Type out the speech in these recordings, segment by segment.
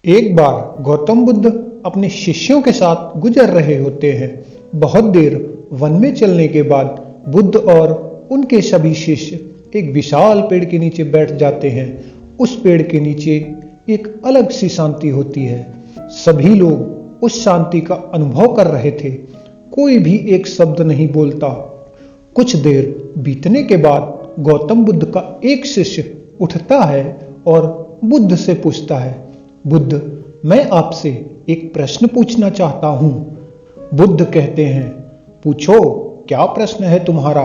एक बार गौतम बुद्ध अपने शिष्यों के साथ गुजर रहे होते हैं। बहुत देर वन में चलने के बाद बुद्ध और उनके सभी शिष्य एक विशाल पेड़ के नीचे बैठ जाते हैं। उस पेड़ के नीचे एक अलग सी शांति होती है। सभी लोग उस शांति का अनुभव कर रहे थे। कोई भी एक शब्द नहीं बोलता। कुछ देर बीतने के बाद गौतम बुद्ध का एक शिष्य उठता है और बुद्ध से पूछता है, बुद्ध, मैं आपसे एक प्रश्न पूछना चाहता हूं। बुद्ध कहते हैं, पूछो, क्या प्रश्न है तुम्हारा?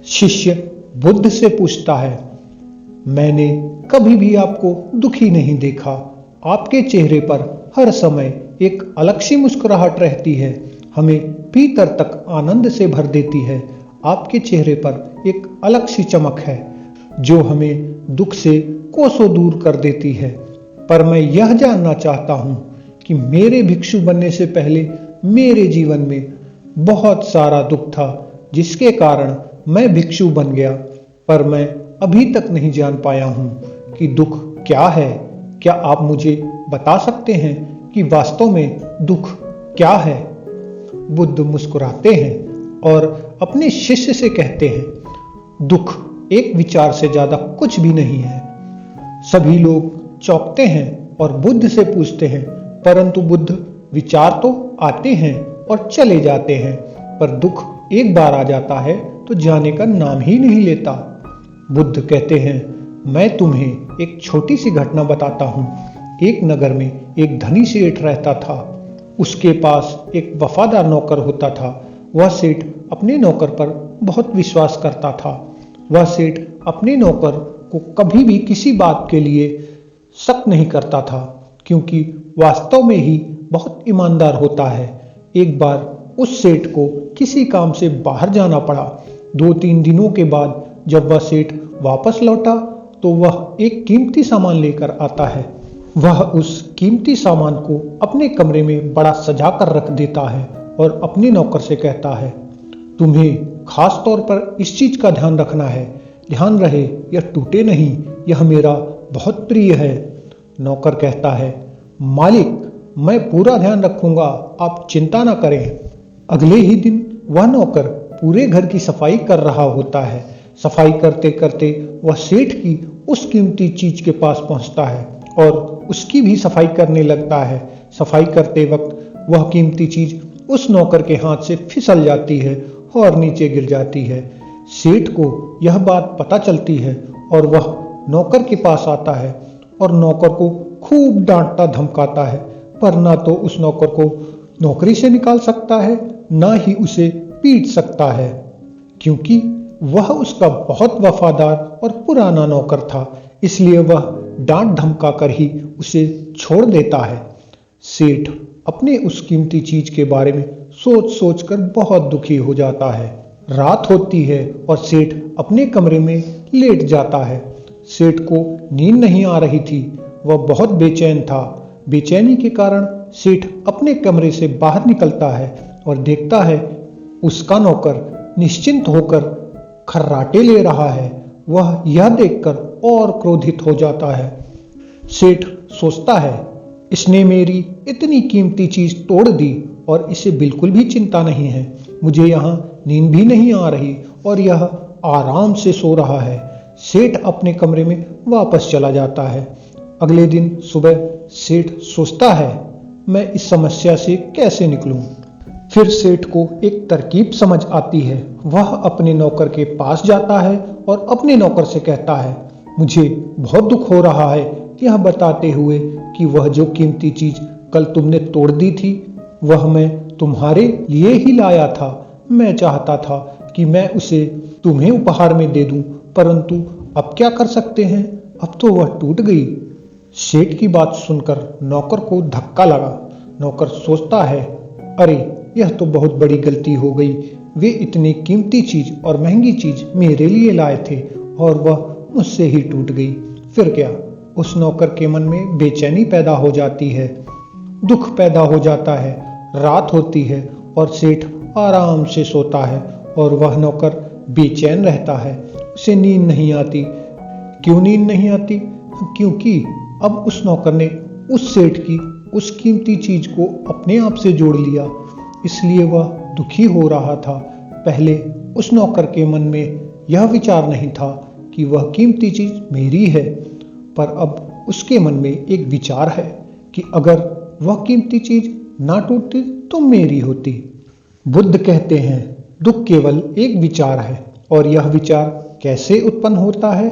शिष्य बुद्ध से पूछता है, मैंने कभी भी आपको दुखी नहीं देखा। आपके चेहरे पर हर समय एक अलग सी मुस्कुराहट रहती है, हमें भीतर तक आनंद से भर देती है। आपके चेहरे पर एक अलग सी चमक है जो हमें दुख से कोसों दूर कर देती है। पर मैं यह जानना चाहता हूं कि मेरे भिक्षु बनने से पहले मेरे जीवन में बहुत सारा दुख था, जिसके कारण मैं भिक्षु बन गया। पर मैं अभी तक नहीं जान पाया हूं कि दुख क्या है। क्या आप मुझे बता सकते हैं कि वास्तव में दुख क्या है? बुद्ध मुस्कुराते हैं और अपने शिष्य से कहते हैं, दुख एक विचार से ज्यादा कुछ भी नहीं है। सभी लोग चौंकते हैं और बुद्ध से पूछते हैं, परंतु बुद्ध, विचार तो आते हैं और चले जाते हैं, पर दुख एक बार आ जाता है तो जाने का नाम ही नहीं लेता। बुद्ध कहते हैं, मैं तुम्हें एक छोटी सी घटना बताता हूं। एक नगर में एक धनी सेठ रहता था। उसके पास एक वफादार नौकर होता था। वह सेठ अपने नौकर पर बहुत विश्वास करता था। वह सेठ अपने नौकर को कभी भी किसी बात के लिए शक नहीं करता था, क्योंकि वास्तव में ही बहुत ईमानदार होता है। एक बार उस सेठ को किसी काम से बाहर जाना पड़ा। 2-3 दिनों के बाद जब वह सेठ वापस लौटा तो वह एक कीमती सामान लेकर आता है। वह उस कीमती सामान को अपने कमरे में बड़ा सजा कर रख देता है और अपने नौकर से कहता है, तुम्हें खास तौर पर इस चीज का ध्यान रखना है। ध्यान रहे यह टूटे नहीं, यह मेरा बहुत प्रिय है। नौकर कहता है, मालिक, मैं पूरा ध्यान रखूंगा, आप चिंता ना करें। अगले ही दिन वह नौकर पूरे घर की सफाई कर रहा होता है। सफाई करते करते वह सेठ की उस कीमती चीज के पास पहुंचता है और उसकी भी सफाई करने लगता है। सफाई करते वक्त वह कीमती चीज उस नौकर के हाथ से फिसल जाती है और नीचे गिर जाती है। सेठ को यह बात पता चलती है और वह नौकर के पास आता है और नौकर को खूब डांटता धमकाता है, पर ना तो उस नौकर को नौकरी से निकाल सकता है, ना ही उसे पीट सकता है, क्योंकि वह उसका बहुत वफादार और पुराना नौकर था। इसलिए वह डांट धमका कर ही उसे छोड़ देता है। सेठ अपने उस कीमती चीज के बारे में सोच सोच कर बहुत दुखी हो जाता है। रात होती है और सेठ अपने कमरे में लेट जाता है। सेठ को नींद नहीं आ रही थी, वह बहुत बेचैन था। बेचैनी के कारण सेठ अपने कमरे से बाहर निकलता है और देखता है उसका नौकर निश्चिंत होकर खर्राटे ले रहा है। वह यह देखकर और क्रोधित हो जाता है। सेठ सोचता है, इसने मेरी इतनी कीमती चीज तोड़ दी और इसे बिल्कुल भी चिंता नहीं है। मुझे यहाँ नींद भी नहीं आ रही और यह आराम से सो रहा है। सेठ अपने कमरे में वापस चला जाता है। अगले दिन सुबह सेठ सोचता है, मैं इस समस्या से कैसे निकलूं? फिर सेठ को एक तरकीब समझ आती है। वह अपने नौकर के पास जाता है और अपने नौकर से कहता है, मुझे बहुत दुख हो रहा है, यह बताते हुए कि वह जो कीमती चीज कल तुमने तोड़ दी थी, वह मैं तुम्हारे लिए ही लाया था। मैं चाहता था कि मैं उसे तुम्हें उपहार में दे दूं, परंतु अब क्या कर सकते हैं, अब तो वह टूट गई। सेठ की बात सुनकर नौकर को धक्का लगा। नौकर सोचता है, अरे यह तो बहुत बड़ी गलती हो गई। वे इतनी कीमती चीज और महंगी चीज मेरे लिए लाए थे और वह मुझसे ही टूट गई। फिर क्या? उस नौकर के मन में बेचैनी पैदा हो जाती है, दुख पैदा हो जाता है। रात होती है और सेठ आराम से सोता है और वह नौकर बेचैन रहता है। उसे नींद नहीं आती। क्यों नींद नहीं आती? क्योंकि अब उस नौकर ने उस सेठ की उस कीमती चीज को अपने आप से जोड़ लिया, इसलिए वह दुखी हो रहा था। पहले उस नौकर के मन में यह विचार नहीं था कि वह कीमती चीज मेरी है, पर अब उसके मन में एक विचार है कि अगर वह कीमती चीज ना टूटती तो मेरी होती। बुद्ध कहते हैं दुख केवल एक विचार है, और यह विचार कैसे उत्पन्न होता है?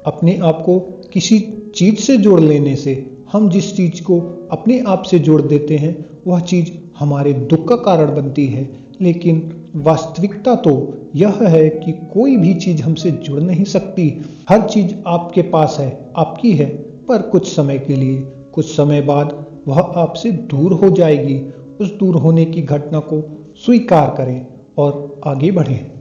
अपने आप को किसी चीज से जोड़ लेने से। हम जिस चीज को अपने आप से जोड़ देते हैं वह चीज हमारे दुख का कारण बनती है, लेकिन वास्तविकता तो यह है कि कोई भी चीज हमसे जुड़ नहीं सकती। हर चीज आपके पास है, आपकी है, पर कुछ समय के लिए। कुछ समय बाद वह आपसे दूर हो जाएगी। उस दूर होने की घटना को स्वीकार करें और आगे बढ़ें।